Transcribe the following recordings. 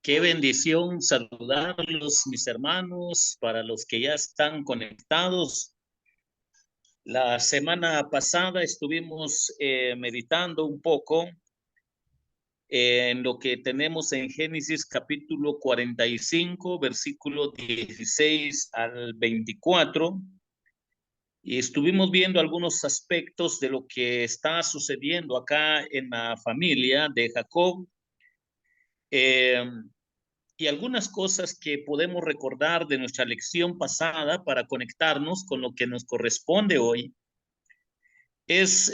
Qué bendición saludarlos, mis hermanos, para los que ya están conectados. La semana pasada estuvimos meditando un poco en lo que tenemos en Génesis capítulo 45, versículo 16 al 24, y estuvimos viendo algunos aspectos de lo que está sucediendo acá en la familia de Jacob. Eh, y algunas cosas que podemos recordar de nuestra lección pasada para conectarnos con lo que nos corresponde hoy es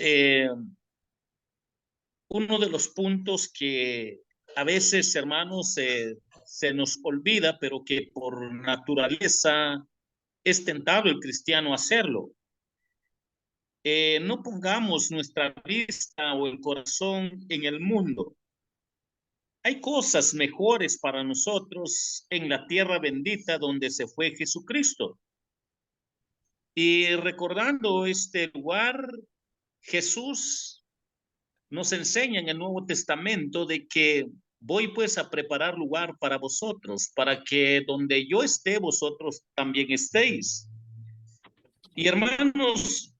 uno de los puntos que a veces, hermanos, se nos olvida, pero que por naturaleza es tentado el cristiano hacerlo. No pongamos nuestra vista o el corazón en el mundo. Hay cosas mejores para nosotros en la tierra bendita donde se fue Jesucristo. Y recordando este lugar, Jesús nos enseña en el Nuevo Testamento de que voy pues a preparar lugar para vosotros, para que donde yo esté, vosotros también estéis. Y hermanos,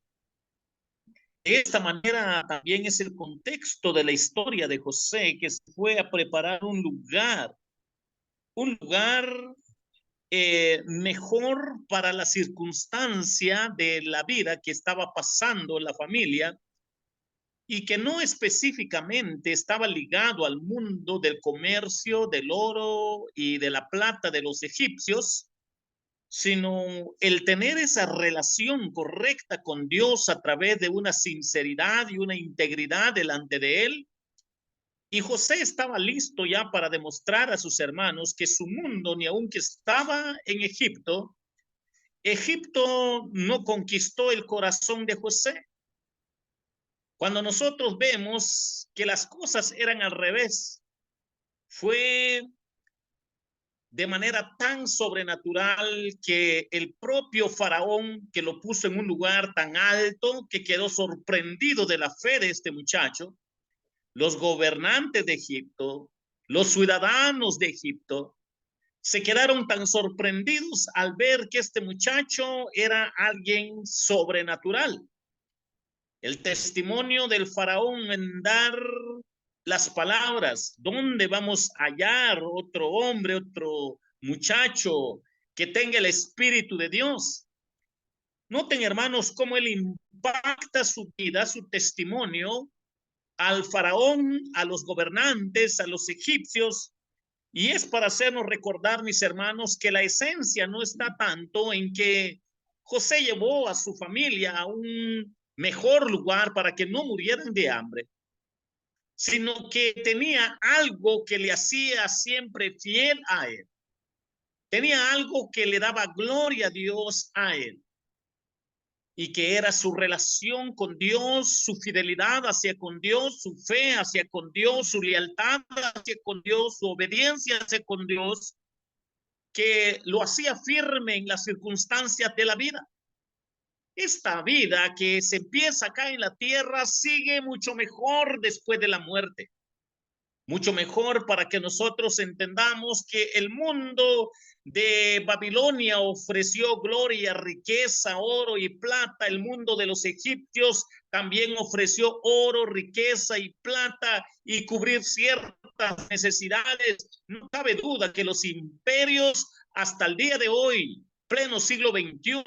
de esta manera también es el contexto de la historia de José, que se fue a preparar un lugar mejor para la circunstancia de la vida que estaba pasando en la familia, y que no específicamente estaba ligado al mundo del comercio, del oro y de la plata de los egipcios, sino el tener esa relación correcta con Dios a través de una sinceridad y una integridad delante de Él. Y José estaba listo ya para demostrar a sus hermanos que su mundo, ni aunque estaba en Egipto, Egipto no conquistó el corazón de José. Cuando nosotros vemos que las cosas eran al revés, fue de manera tan sobrenatural que el propio faraón, que lo puso en un lugar tan alto, que quedó sorprendido de la fe de este muchacho, los gobernantes de Egipto, los ciudadanos de Egipto, se quedaron tan sorprendidos al ver que este muchacho era alguien sobrenatural. El testimonio del faraón en dar las palabras, ¿dónde vamos a hallar otro hombre, otro muchacho que tenga el Espíritu de Dios? Noten, hermanos, cómo él impacta su vida, su testimonio al faraón, a los gobernantes, a los egipcios, y es para hacernos recordar, mis hermanos, que la esencia no está tanto en que José llevó a su familia a un mejor lugar para que no murieran de hambre, sino que tenía algo que le hacía siempre fiel a él. Tenía algo que le daba gloria a Dios a él, y que era su relación con Dios, su fidelidad hacia con Dios, su fe hacia con Dios, su lealtad hacia con Dios, su obediencia hacia con Dios, que lo hacía firme en las circunstancias de la vida. Esta vida que se empieza acá en la tierra sigue mucho mejor después de la muerte. Mucho mejor para que nosotros entendamos que el mundo de Babilonia ofreció gloria, riqueza, oro y plata. El mundo de los egipcios también ofreció oro, riqueza y plata y cubrir ciertas necesidades. No cabe duda que los imperios hasta el día de hoy, pleno siglo XXI,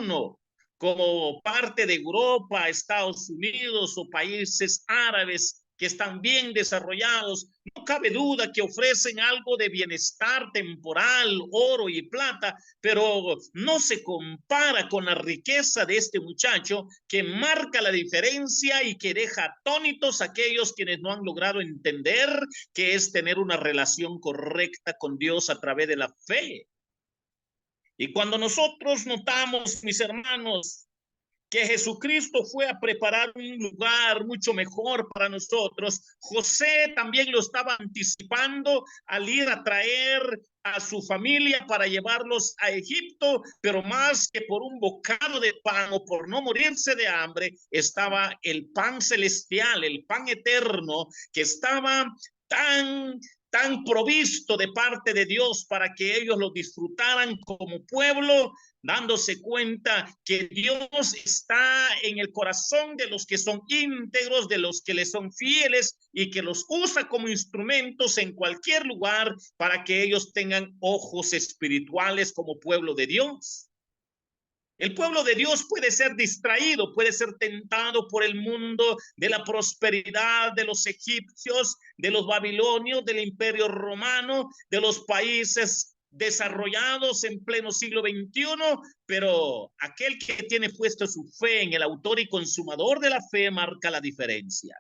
como parte de Europa, Estados Unidos o países árabes que están bien desarrollados, no cabe duda que ofrecen algo de bienestar temporal, oro y plata, pero no se compara con la riqueza de este muchacho que marca la diferencia y que deja atónitos a aquellos quienes no han logrado entender que es tener una relación correcta con Dios a través de la fe. Y cuando nosotros notamos, mis hermanos, que Jesucristo fue a preparar un lugar mucho mejor para nosotros, José también lo estaba anticipando al ir a traer a su familia para llevarlos a Egipto, pero más que por un bocado de pan o por no morirse de hambre, estaba el pan celestial, el pan eterno, que estaba tan tan provisto de parte de Dios para que ellos lo disfrutaran como pueblo, dándose cuenta que Dios está en el corazón de los que son íntegros, de los que le son fieles y que los usa como instrumentos en cualquier lugar para que ellos tengan ojos espirituales como pueblo de Dios. El pueblo de Dios puede ser distraído, puede ser tentado por el mundo de la prosperidad de los egipcios, de los babilonios, del imperio romano, de los países desarrollados en pleno siglo XXI, pero aquel que tiene puesto su fe en el autor y consumador de la fe marca la diferencia.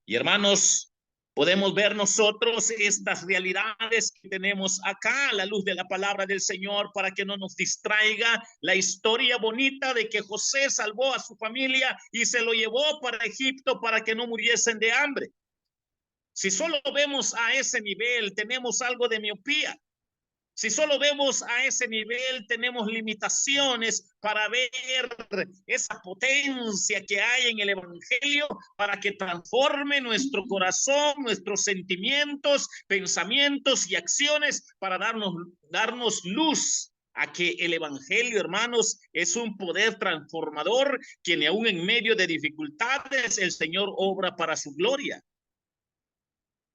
Y hermanos, podemos ver nosotros estas realidades que tenemos acá a la luz de la palabra del Señor para que no nos distraiga la historia bonita de que José salvó a su familia y se lo llevó para Egipto para que no muriesen de hambre. Si solo vemos a ese nivel, tenemos algo de miopía. Si solo vemos a ese nivel, tenemos limitaciones para ver esa potencia que hay en el Evangelio para que transforme nuestro corazón, nuestros sentimientos, pensamientos y acciones para darnos luz a que el Evangelio, hermanos, es un poder transformador que ni aún en medio de dificultades el Señor obra para su gloria.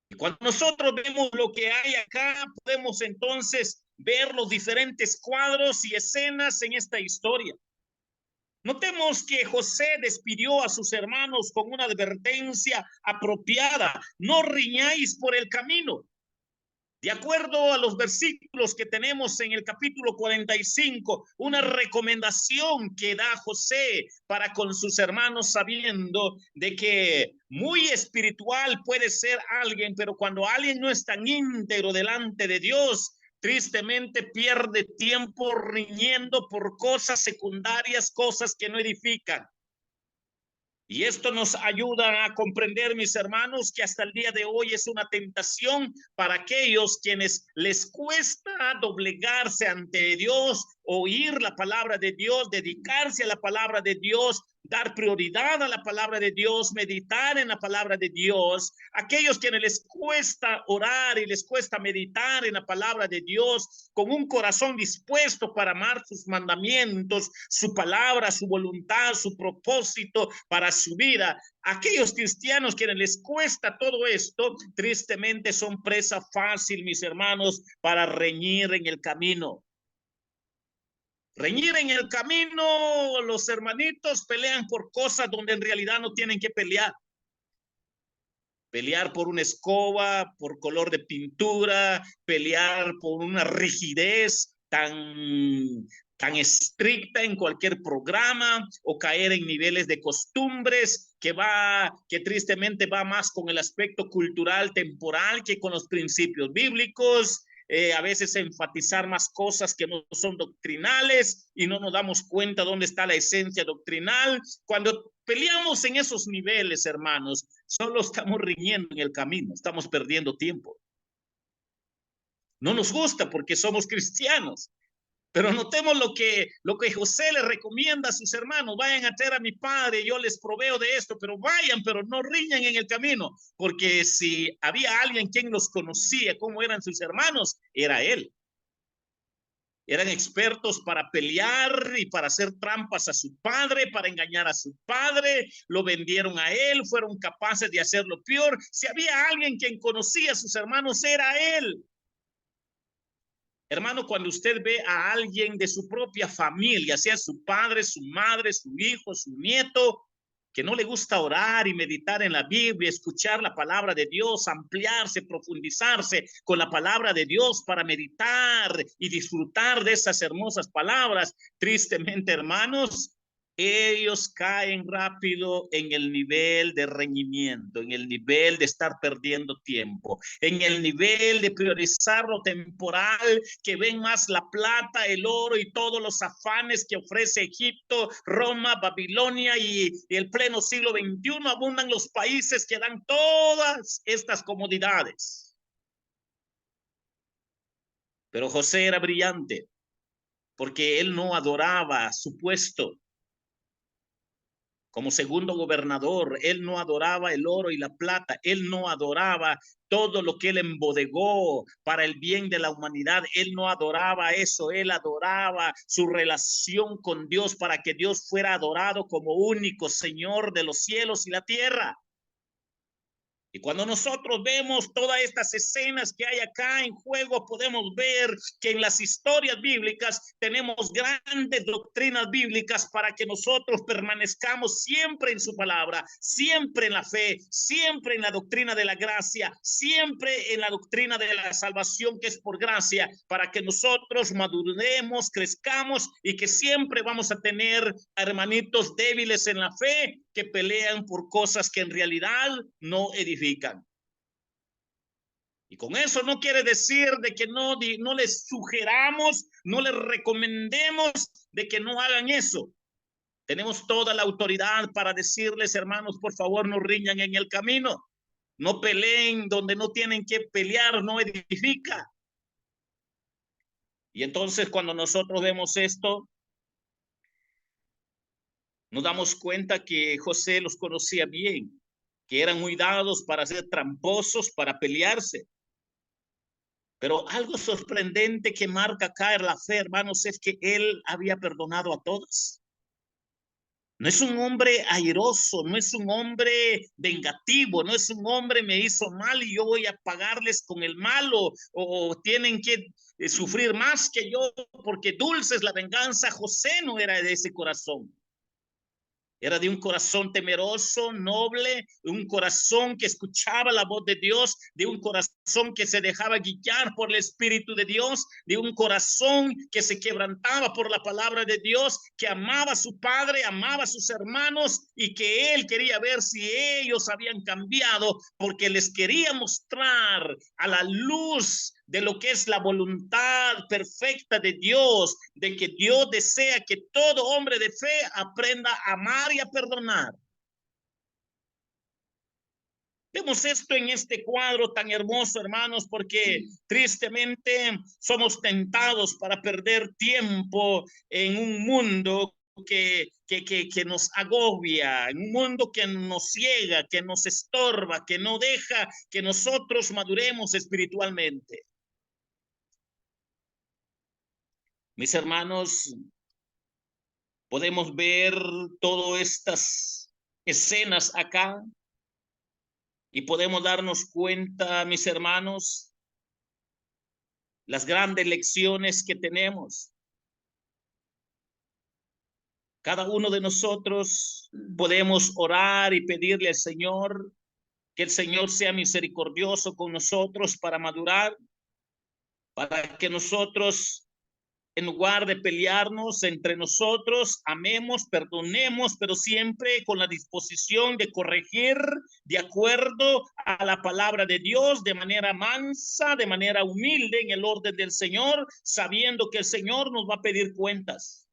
Y cuando nosotros vemos lo que hay acá, podemos entonces ver los diferentes cuadros y escenas en esta historia. Notemos que José despidió a sus hermanos con una advertencia apropiada: no riñáis por el camino. De acuerdo a los versículos que tenemos en el capítulo 45, una recomendación que da José para con sus hermanos, sabiendo de que muy espiritual puede ser alguien, pero cuando alguien no es tan íntegro delante de Dios, tristemente pierde tiempo riñendo por cosas secundarias, cosas que no edifican. Y esto nos ayuda a comprender, mis hermanos, que hasta el día de hoy es una tentación para aquellos quienes les cuesta doblegarse ante Dios, oír la palabra de Dios, dedicarse a la palabra de Dios, dar prioridad a la palabra de Dios, meditar en la palabra de Dios. Aquellos quienes les cuesta orar y les cuesta meditar en la palabra de Dios con un corazón dispuesto para amar sus mandamientos, su palabra, su voluntad, su propósito para su vida. Aquellos cristianos quienes les cuesta todo esto, tristemente son presa fácil, mis hermanos, para reñir en el camino. Reñir en el camino, los hermanitos pelean por cosas donde en realidad no tienen que pelear. Pelear por una escoba, por color de pintura, pelear por una rigidez tan estricta en cualquier programa, o caer en niveles de costumbres que tristemente va más con el aspecto cultural temporal que con los principios bíblicos. A veces enfatizar más cosas que no son doctrinales y no nos damos cuenta dónde está la esencia doctrinal. Cuando peleamos en esos niveles, hermanos, solo estamos riñendo en el camino, estamos perdiendo tiempo. No nos gusta porque somos cristianos, pero notemos lo que José le recomienda a sus hermanos: vayan a traer a mi padre, yo les proveo de esto, pero vayan, pero no riñan en el camino, porque si había alguien quien los conocía, cómo eran sus hermanos, era él. Eran expertos para pelear y para hacer trampas a su padre, para engañar a su padre, lo vendieron a él, fueron capaces de hacerlo peor. Si había alguien quien conocía a sus hermanos, era él. Hermano, cuando usted ve a alguien de su propia familia, sea su padre, su madre, su hijo, su nieto, que no le gusta orar y meditar en la Biblia, escuchar la palabra de Dios, ampliarse, profundizarse con la palabra de Dios para meditar y disfrutar de esas hermosas palabras, tristemente, hermanos, ellos caen rápido en el nivel de reñimiento, en el nivel de estar perdiendo tiempo, en el nivel de priorizar lo temporal, que ven más la plata, el oro y todos los afanes que ofrece Egipto, Roma, Babilonia, y el pleno siglo XXI abundan los países que dan todas estas comodidades. Pero José era brillante porque él no adoraba su puesto. como segundo gobernador. Él no adoraba el oro y la plata, él no adoraba todo lo que él embodegó para el bien de la humanidad. Él no adoraba eso, él adoraba su relación con Dios para que Dios fuera adorado como único Señor de los cielos y la tierra. Y cuando nosotros vemos todas estas escenas que hay acá en juego, podemos ver que en las historias bíblicas tenemos grandes doctrinas bíblicas para que nosotros permanezcamos siempre en su palabra, siempre en la fe, siempre en la doctrina de la gracia, siempre en la doctrina de la salvación que es por gracia, para que nosotros maduremos, crezcamos y que siempre vamos a tener hermanitos débiles en la fe que pelean por cosas que en realidad no edifican. Y con eso no quiere decir de que no les sugeramos, no les recomendemos de que no hagan eso. Tenemos toda la autoridad para decirles, hermanos, por favor, no riñan en el camino. No peleen donde no tienen que pelear, no edifica. Y entonces cuando nosotros vemos esto, nos damos cuenta que José los conocía bien, que eran muy dados para ser tramposos, para pelearse. Pero algo sorprendente que marca acá la fe, hermanos, es que él había perdonado a todos. No es un hombre airoso, no es un hombre vengativo, no es un hombre me hizo mal y yo voy a pagarles con el malo o tienen que sufrir más que yo porque dulce es la venganza. José no era de ese corazón. Era de un corazón temeroso, noble, un corazón que escuchaba la voz de Dios, de un corazón que se dejaba guiar por el Espíritu de Dios, de un corazón que se quebrantaba por la palabra de Dios, que amaba a su padre, amaba a sus hermanos y que él quería ver si ellos habían cambiado porque les quería mostrar a la luz de lo que es la voluntad perfecta de Dios, de que Dios desea que todo hombre de fe aprenda a amar y a perdonar. Vemos esto en este cuadro tan hermoso, hermanos, porque tristemente somos tentados para perder tiempo en un mundo que nos agobia, en un mundo que nos ciega, que nos estorba, que no deja que nosotros maduremos espiritualmente. Mis hermanos, podemos ver todas estas escenas acá y podemos darnos cuenta, mis hermanos, las grandes lecciones que tenemos. Cada uno de nosotros podemos orar y pedirle al Señor que el Señor sea misericordioso con nosotros para madurar, para que nosotros, en lugar de pelearnos entre nosotros, amemos, perdonemos, pero siempre con la disposición de corregir de acuerdo a la palabra de Dios, de manera mansa, de manera humilde, en el orden del Señor, sabiendo que el Señor nos va a pedir cuentas.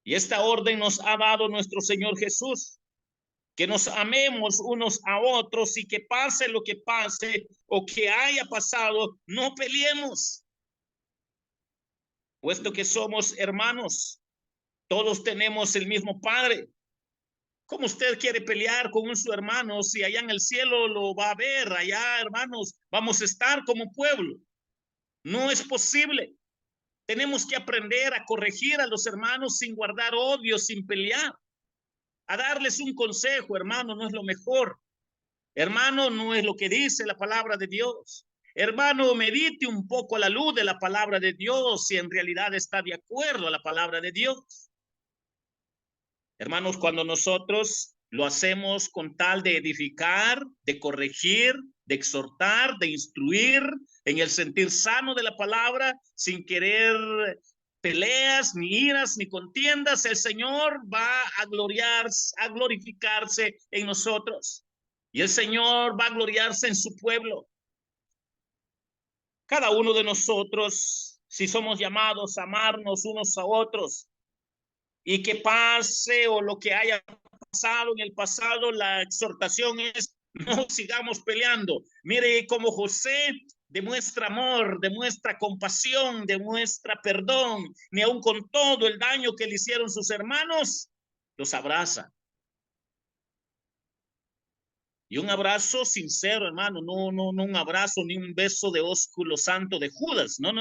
Y esta orden nos ha dado nuestro Señor Jesús, que nos amemos unos a otros y que pase lo que pase o que haya pasado, no peleemos. Puesto que somos hermanos, todos tenemos el mismo Padre. ¿Cómo usted quiere pelear con su hermano si allá en el cielo lo va a ver? Allá, hermanos, vamos a estar como pueblo. No es posible. Tenemos que aprender a corregir a los hermanos sin guardar odio, sin pelear. A darles un consejo, hermano, no es lo mejor. Hermano, no es lo que dice la palabra de Dios. Hermano, medite un poco a la luz de la palabra de Dios si en realidad está de acuerdo a la palabra de Dios. Hermanos, cuando nosotros lo hacemos con tal de edificar, de corregir, de exhortar, de instruir en el sentir sano de la palabra, sin querer peleas, ni iras, ni contiendas, el Señor va a glorificarse en nosotros. Y el Señor va a gloriarse en su pueblo. Cada uno de nosotros, si somos llamados a amarnos unos a otros, y que pase o lo que haya pasado en el pasado, la exhortación es no sigamos peleando. Mire cómo José demuestra amor, demuestra compasión, demuestra perdón, ni aun con todo el daño que le hicieron sus hermanos, los abraza. Y un abrazo sincero, hermano, no un abrazo ni un beso de ósculo santo de Judas. No.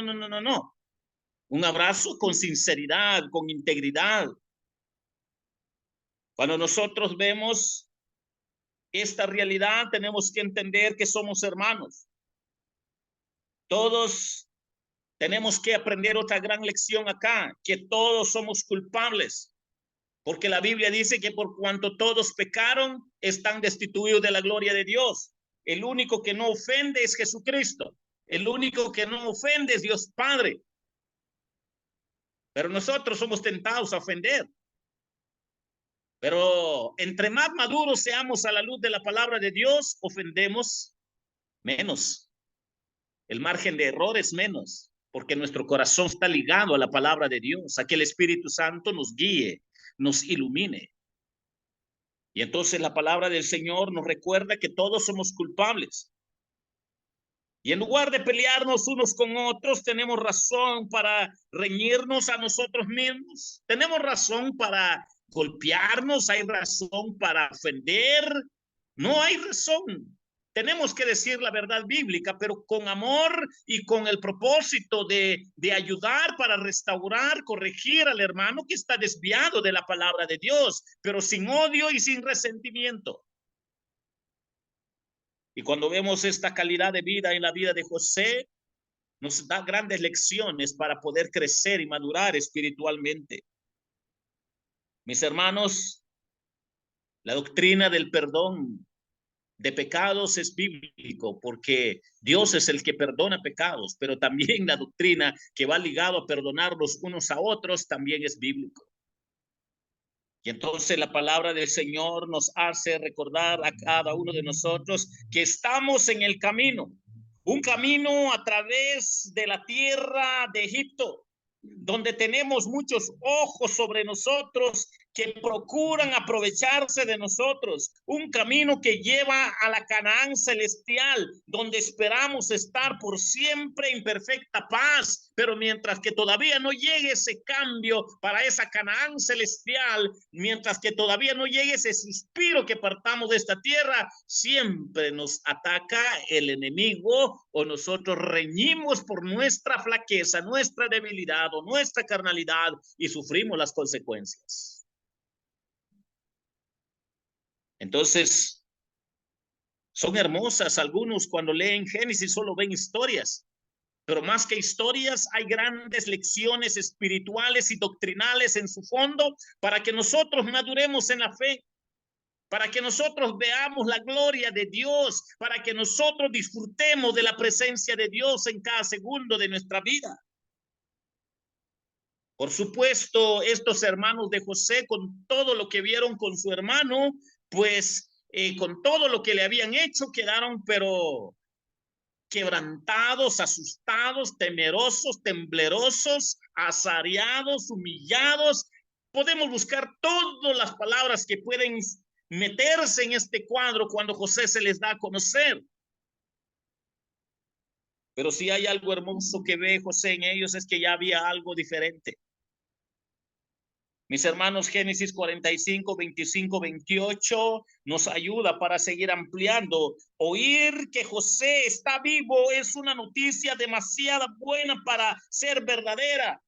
Un abrazo con sinceridad, con integridad. Cuando nosotros vemos esta realidad, tenemos que entender que somos hermanos. Todos tenemos que aprender otra gran lección acá, que todos somos culpables. Porque la Biblia dice que por cuanto todos pecaron, están destituidos de la gloria de Dios. El único que no ofende es Jesucristo. El único que no ofende es Dios Padre. Pero nosotros somos tentados a ofender. Pero entre más maduros seamos a la luz de la palabra de Dios, ofendemos menos. El margen de error es menos, porque nuestro corazón está ligado a la palabra de Dios, a que el Espíritu Santo nos guíe, nos ilumine. Y entonces la palabra del Señor nos recuerda que todos somos culpables. Y en lugar de pelearnos unos con otros, tenemos razón para reñirnos a nosotros mismos. Tenemos razón para golpearnos, hay razón para ofender. No hay razón. Tenemos que decir la verdad bíblica, pero con amor y con el propósito de ayudar para restaurar, corregir al hermano que está desviado de la palabra de Dios, pero sin odio y sin resentimiento. Y cuando vemos esta calidad de vida en la vida de José, nos da grandes lecciones para poder crecer y madurar espiritualmente. Mis hermanos, la doctrina del perdón de pecados es bíblico, porque Dios es el que perdona pecados, pero también la doctrina que va ligado a perdonarlos unos a otros también es bíblico. Y entonces la palabra del Señor nos hace recordar a cada uno de nosotros que estamos en el camino, un camino a través de la tierra de Egipto, donde tenemos muchos ojos sobre nosotros que procuran aprovecharse de nosotros, un camino que lleva a la Canaán celestial, donde esperamos estar por siempre en perfecta paz, pero mientras que todavía no llegue ese cambio para esa Canaán celestial, mientras que todavía no llegue ese suspiro que partamos de esta tierra, siempre nos ataca el enemigo o nosotros reñimos por nuestra flaqueza, nuestra debilidad o nuestra carnalidad y sufrimos las consecuencias. Entonces, son hermosas. Algunos cuando leen Génesis solo ven historias, pero más que historias hay grandes lecciones espirituales y doctrinales en su fondo para que nosotros maduremos en la fe, para que nosotros veamos la gloria de Dios, para que nosotros disfrutemos de la presencia de Dios en cada segundo de nuestra vida. Por supuesto, estos hermanos de José, con todo lo que vieron con su hermano, pues con todo lo que le habían hecho, quedaron pero quebrantados, asustados, temerosos, temblerosos, azareados, humillados. Podemos buscar todas las palabras que pueden meterse en este cuadro cuando José se les da a conocer. Pero si hay algo hermoso que ve José en ellos es que ya había algo diferente. Mis hermanos, Génesis 45, 25, 28 nos ayuda para seguir ampliando. Oír que José está vivo es una noticia demasiado buena para ser verdadera.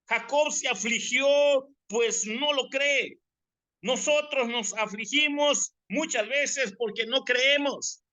Jacob se afligió, pues no lo cree. Nosotros nos afligimos muchas veces porque no creemos.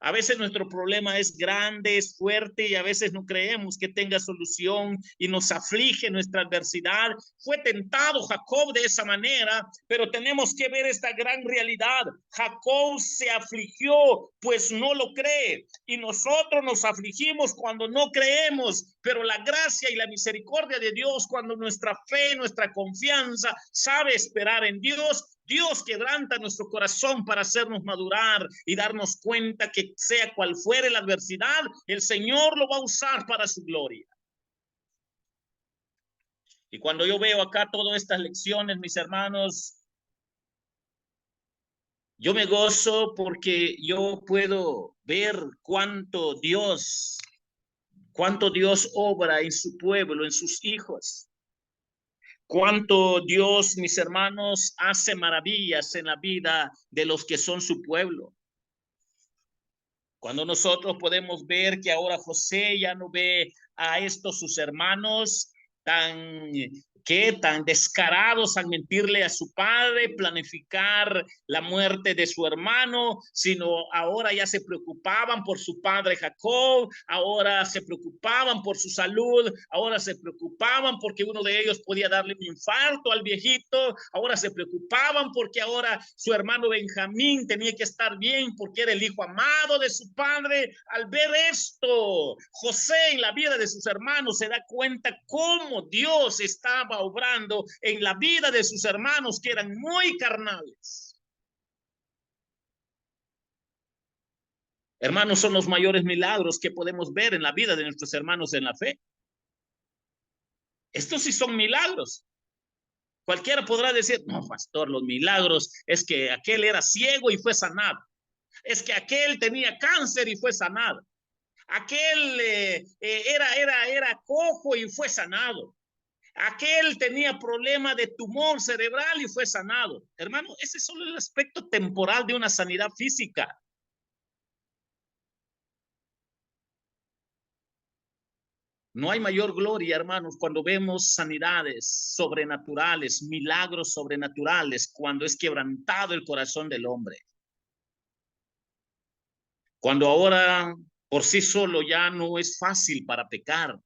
A veces nuestro problema es grande, es fuerte y a veces no creemos que tenga solución y nos aflige nuestra adversidad. Fue tentado Jacob de esa manera, pero tenemos que ver esta gran realidad. Jacob se afligió, pues no lo cree, y nosotros nos afligimos cuando no creemos, pero la gracia y la misericordia de Dios, cuando nuestra fe, nuestra confianza sabe esperar en Dios, Dios quebranta nuestro corazón para hacernos madurar y darnos cuenta que sea cual fuere la adversidad, el Señor lo va a usar para su gloria. Y cuando yo veo acá todas estas lecciones, mis hermanos, yo me gozo porque yo puedo ver cuánto Dios obra en su pueblo, en sus hijos. Cuánto Dios, mis hermanos, hace maravillas en la vida de los que son su pueblo. Cuando nosotros podemos ver que ahora José ya no ve a estos sus hermanos tan tan descarados al mentirle a su padre, planificar la muerte de su hermano, sino ahora ya se preocupaban por su padre Jacob, ahora se preocupaban por su salud, ahora se preocupaban porque uno de ellos podía darle un infarto al viejito, ahora se preocupaban porque ahora su hermano Benjamín tenía que estar bien porque era el hijo amado de su padre. Al ver esto, José en la vida de sus hermanos se da cuenta cómo Dios estaba obrando en la vida de sus hermanos que eran muy carnales. Hermanos, son los mayores milagros que podemos ver en la vida de nuestros hermanos en la fe. Estos sí son milagros. Cualquiera podrá decir, no, pastor, los milagros es que aquel era ciego y fue sanado. Es que aquel tenía cáncer y fue sanado. Aquel era cojo y fue sanado. Aquel tenía problema de tumor cerebral y fue sanado. Hermano, ese es solo el aspecto temporal de una sanidad física. No hay mayor gloria, hermanos, cuando vemos sanidades sobrenaturales, milagros sobrenaturales, cuando es quebrantado el corazón del hombre. Cuando ahora por sí solo ya no es fácil para pecar.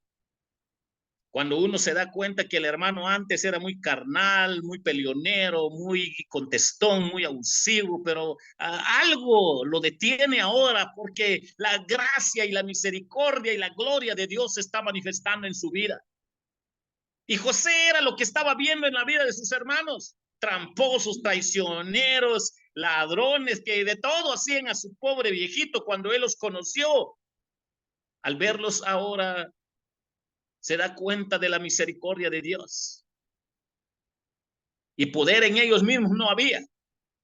Cuando uno se da cuenta que el hermano antes era muy carnal, muy peleonero, muy contestón, muy abusivo, pero algo lo detiene ahora porque la gracia y la misericordia y la gloria de Dios se está manifestando en su vida. Y José era lo que estaba viendo en la vida de sus hermanos, tramposos, traicioneros, ladrones, que de todo hacían a su pobre viejito cuando él los conoció. Al verlos ahora, se da cuenta de la misericordia de Dios. Y poder en ellos mismos no había.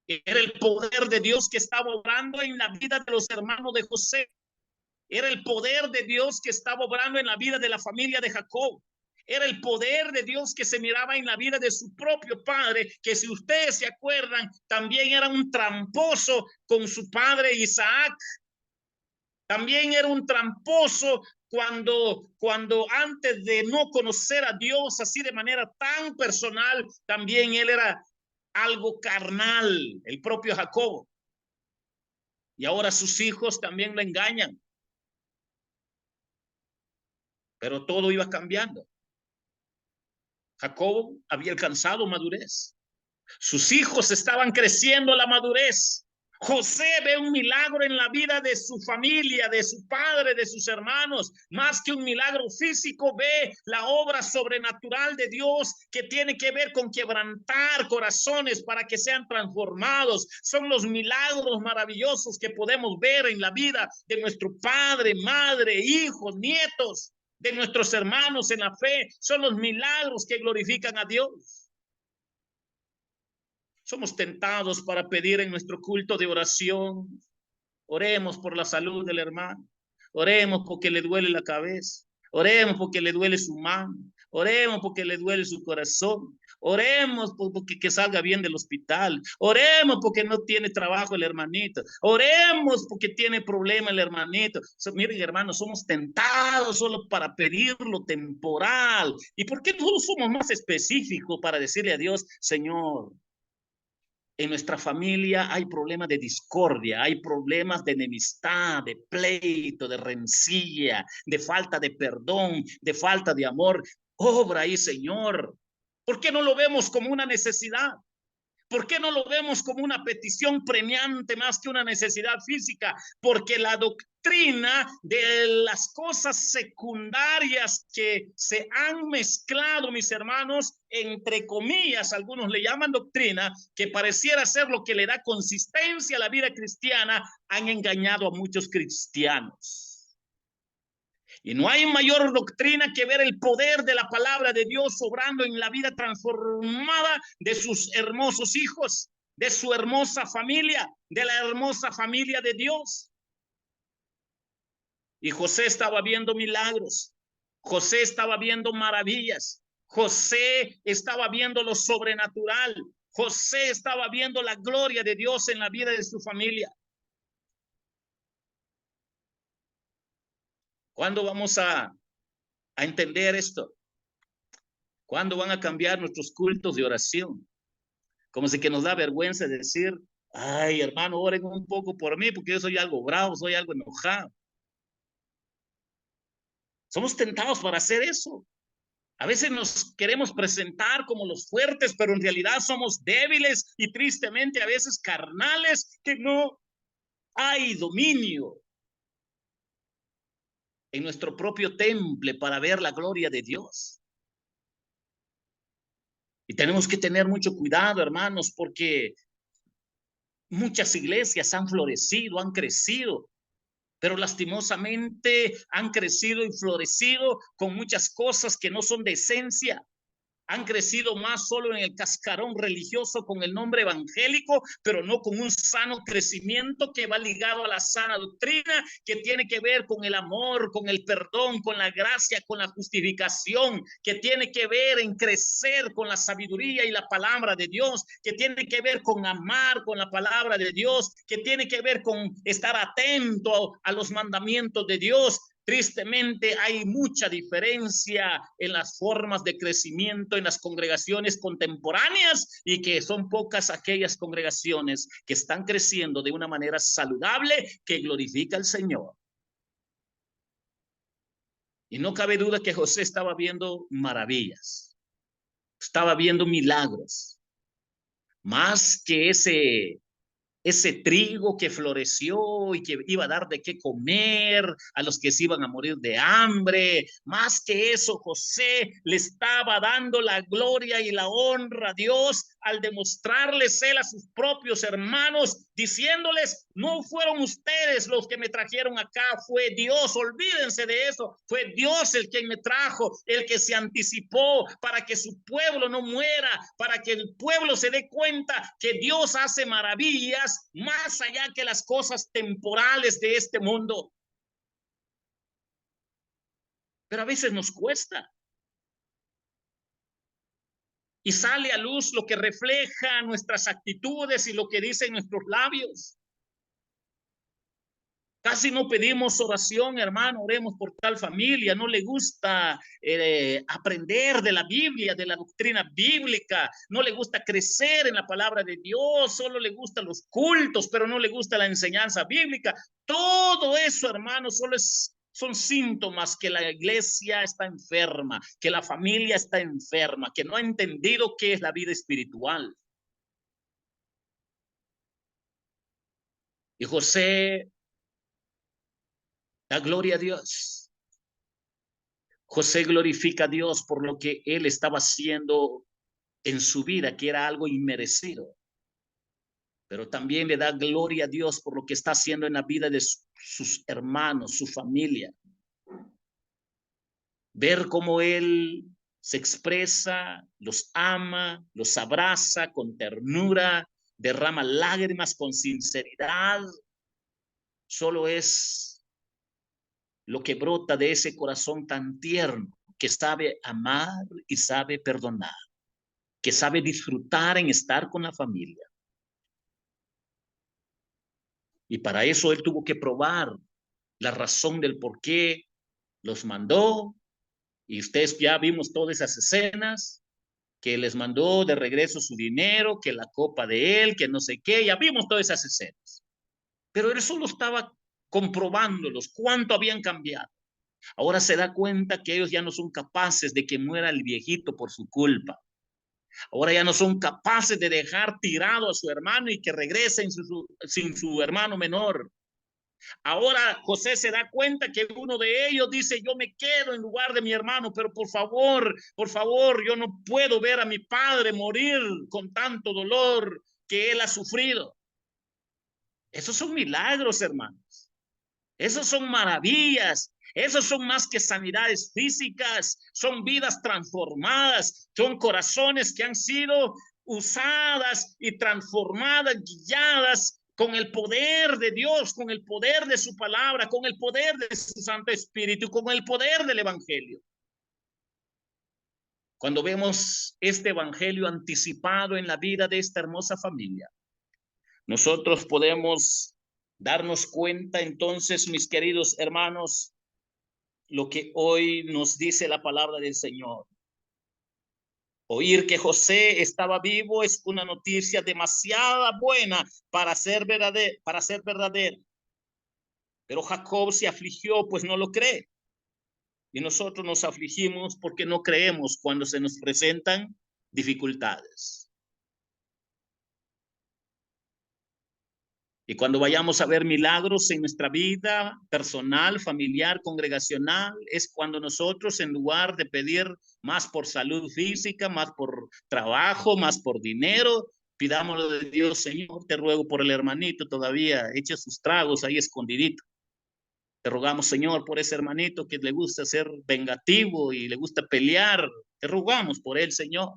Era el poder de Dios que estaba obrando en la vida de los hermanos de José. Era el poder de Dios que estaba obrando en la vida de la familia de Jacob. Era el poder de Dios que se miraba en la vida de su propio padre, que si ustedes se acuerdan, también era un tramposo con su padre Isaac. También era un tramposo cuando antes de no conocer a Dios así de manera tan personal, también él era algo carnal, el propio Jacob. Y ahora sus hijos también lo engañan. Pero todo iba cambiando. Jacob había alcanzado madurez. Sus hijos estaban creciendo a la madurez. José ve un milagro en la vida de su familia, de su padre, de sus hermanos. Más que un milagro físico, ve la obra sobrenatural de Dios que tiene que ver con quebrantar corazones para que sean transformados. Son los milagros maravillosos que podemos ver en la vida de nuestro padre, madre, hijos, nietos, de nuestros hermanos en la fe. Son los milagros que glorifican a Dios. Somos tentados para pedir en nuestro culto de oración. Oremos por la salud del hermano. Oremos porque le duele la cabeza. Oremos porque le duele su mano. Oremos porque le duele su corazón. Oremos porque que salga bien del hospital. Oremos porque no tiene trabajo el hermanito. Oremos porque tiene problema el hermanito. Miren, hermanos, somos tentados solo para pedir lo temporal. ¿Y por qué todos somos más específicos para decirle a Dios, Señor, en nuestra familia hay problemas de discordia, hay problemas de enemistad, de pleito, de rencilla, de falta de perdón, de falta de amor? Obra ahí, Señor. ¿Por qué no lo vemos como una necesidad? ¿Por qué no lo vemos como una petición premiante más que una necesidad física? Porque la doctrina de las cosas secundarias que se han mezclado, mis hermanos, entre comillas, algunos le llaman doctrina, que pareciera ser lo que le da consistencia a la vida cristiana, han engañado a muchos cristianos. Y no hay mayor doctrina que ver el poder de la palabra de Dios obrando en la vida transformada de sus hermosos hijos, de su hermosa familia, de la hermosa familia de Dios. Y José estaba viendo milagros. José estaba viendo maravillas. José estaba viendo lo sobrenatural. José estaba viendo la gloria de Dios en la vida de su familia. ¿Cuándo vamos a entender esto? ¿Cuándo van a cambiar nuestros cultos de oración? Como si que nos da vergüenza decir, ay, hermano, oren un poco por mí porque yo soy algo bravo, soy algo enojado. Somos tentados para hacer eso. A veces nos queremos presentar como los fuertes, pero en realidad somos débiles y tristemente a veces carnales, que no hay dominio en nuestro propio temple para ver la gloria de Dios. Y tenemos que tener mucho cuidado, hermanos, porque muchas iglesias han florecido, han crecido, pero lastimosamente han crecido y florecido con muchas cosas que no son de esencia. Han crecido más solo en el cascarón religioso con el nombre evangélico, pero no con un sano crecimiento que va ligado a la sana doctrina, que tiene que ver con el amor, con el perdón, con la gracia, con la justificación, que tiene que ver en crecer con la sabiduría y la palabra de Dios, que tiene que ver con amar con la palabra de Dios, que tiene que ver con estar atento a los mandamientos de Dios. Tristemente hay mucha diferencia en las formas de crecimiento en las congregaciones contemporáneas y que son pocas aquellas congregaciones que están creciendo de una manera saludable que glorifica al Señor. Y no cabe duda que José estaba viendo maravillas, estaba viendo milagros, más que ese trigo que floreció y que iba a dar de qué comer a los que se iban a morir de hambre. Más que eso, José le estaba dando la gloria y la honra a Dios al demostrarles él a sus propios hermanos, diciéndoles, no fueron ustedes los que me trajeron acá, fue Dios, olvídense de eso, fue Dios el que me trajo, el que se anticipó para que su pueblo no muera, para que el pueblo se dé cuenta que Dios hace maravillas más allá que las cosas temporales de este mundo. Pero a veces nos cuesta. Y sale a luz lo que refleja nuestras actitudes y lo que dicen nuestros labios. Casi no pedimos oración, hermano, oremos por tal familia. No le gusta aprender de la Biblia, de la doctrina bíblica. No le gusta crecer en la palabra de Dios. Solo le gustan los cultos, pero no le gusta la enseñanza bíblica. Todo eso, hermano, son síntomas que la iglesia está enferma, que la familia está enferma, que no ha entendido qué es la vida espiritual. Y José da gloria a Dios. José glorifica a Dios por lo que él estaba haciendo en su vida, que era algo inmerecido. Pero también le da gloria a Dios por lo que está haciendo en la vida de sus hermanos, su familia. Ver cómo él se expresa, los ama, los abraza con ternura, derrama lágrimas con sinceridad, solo es lo que brota de ese corazón tan tierno que sabe amar y sabe perdonar, que sabe disfrutar en estar con la familia. Y para eso él tuvo que probar la razón del por qué los mandó. Y ustedes ya vimos todas esas escenas, que les mandó de regreso su dinero, que la copa de él, que no sé qué, ya vimos todas esas escenas. Pero él solo estaba comprobándolos, cuánto habían cambiado. Ahora se da cuenta que ellos ya no son capaces de que muera el viejito por su culpa. Ahora ya no son capaces de dejar tirado a su hermano y que regrese sin su hermano menor. Ahora José se da cuenta que uno de ellos dice, yo me quedo en lugar de mi hermano, pero por favor, yo no puedo ver a mi padre morir con tanto dolor que él ha sufrido. Esos son milagros, hermanos. Esos son maravillas. Esos son más que sanidades físicas, son vidas transformadas, son corazones que han sido usadas y transformadas, guiadas con el poder de Dios, con el poder de su palabra, con el poder de su Santo Espíritu, con el poder del Evangelio. Cuando vemos este evangelio anticipado en la vida de esta hermosa familia, nosotros podemos darnos cuenta entonces, mis queridos hermanos, lo que hoy nos dice la palabra del Señor. Oír que José estaba vivo es una noticia demasiado buena para ser verdadera. Pero Jacob se afligió, pues no lo cree. Y nosotros nos afligimos porque no creemos cuando se nos presentan dificultades. Y cuando vayamos a ver milagros en nuestra vida personal, familiar, congregacional, es cuando nosotros, en lugar de pedir más por salud física, más por trabajo, más por dinero, pidámoslo de Dios: Señor, te ruego por el hermanito, todavía eche sus tragos ahí escondidito. Te rogamos, Señor, por ese hermanito que le gusta ser vengativo y le gusta pelear. Te rogamos por él, Señor.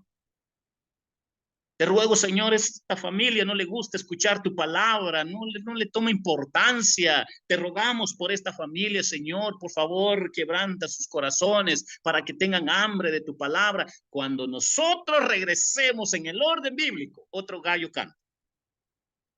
Te ruego, Señor, esta familia no le gusta escuchar tu palabra, no le toma importancia. Te rogamos por esta familia, Señor, por favor, quebranta sus corazones para que tengan hambre de tu palabra. Cuando nosotros regresemos en el orden bíblico, otro gallo canta.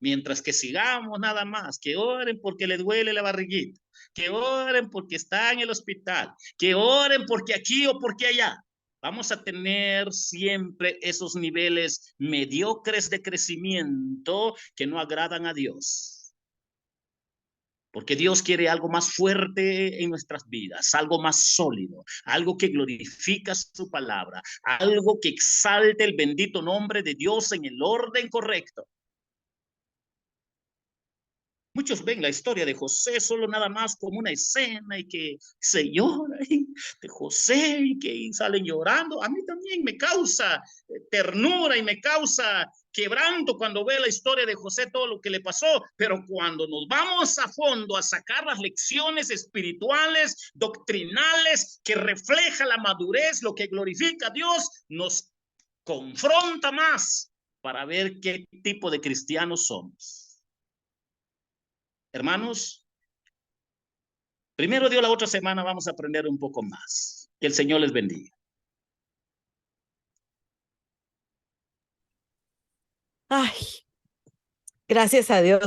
Mientras que sigamos nada más, que oren porque le duele la barriguita, que oren porque está en el hospital, que oren porque aquí o porque allá. Vamos a tener siempre esos niveles mediocres de crecimiento que no agradan a Dios. Porque Dios quiere algo más fuerte en nuestras vidas, algo más sólido, algo que glorifica su palabra, algo que exalte el bendito nombre de Dios en el orden correcto. Muchos ven la historia de José solo nada más como una escena y que se llora de José y que salen llorando. A mí también me causa ternura y me causa quebranto cuando veo la historia de José, todo lo que le pasó, pero cuando nos vamos a fondo a sacar las lecciones espirituales, doctrinales, que refleja la madurez, lo que glorifica a Dios, nos confronta más para ver qué tipo de cristianos somos. Hermanos, primero Dios, la otra semana vamos a aprender un poco más. Que el Señor les bendiga. Ay, gracias a Dios.